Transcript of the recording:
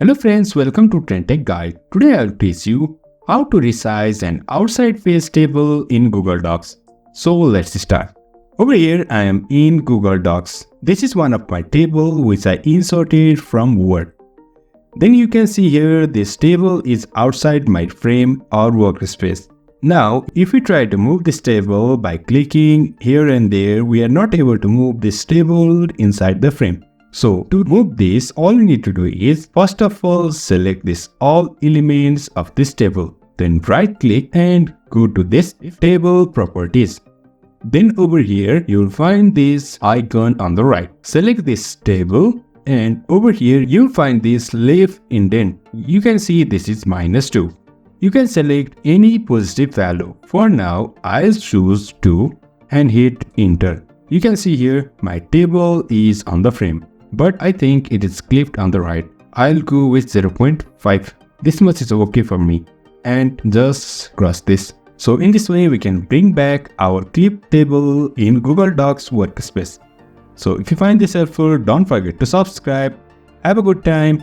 Hello friends, welcome to TrendTech Guide. Today I'll teach you how to resize an outside face table in Google Docs. So let's start. Over here I am in Google Docs. This is one of my table which I inserted from Word. Then you can see here this table is outside my frame or workspace. Now if we try to move this table by clicking here and there, we are not able to move this table inside the frame. So to move this, all you need to do is first of all select this all elements of this table. Then right click and go to this table properties. Then over here you'll find this icon on the right. Select this table and over here you'll find this left indent. You can see this is -2. You can select any positive value. For now I'll choose 2 and hit enter. You can see here my table is on the frame, but I think it is clipped on the right. I'll go with 0.5. This much is okay for me. And just cross this. So in this way we can bring back our clip table in Google Docs workspace. So if you find this helpful, don't forget to subscribe. Have a good time.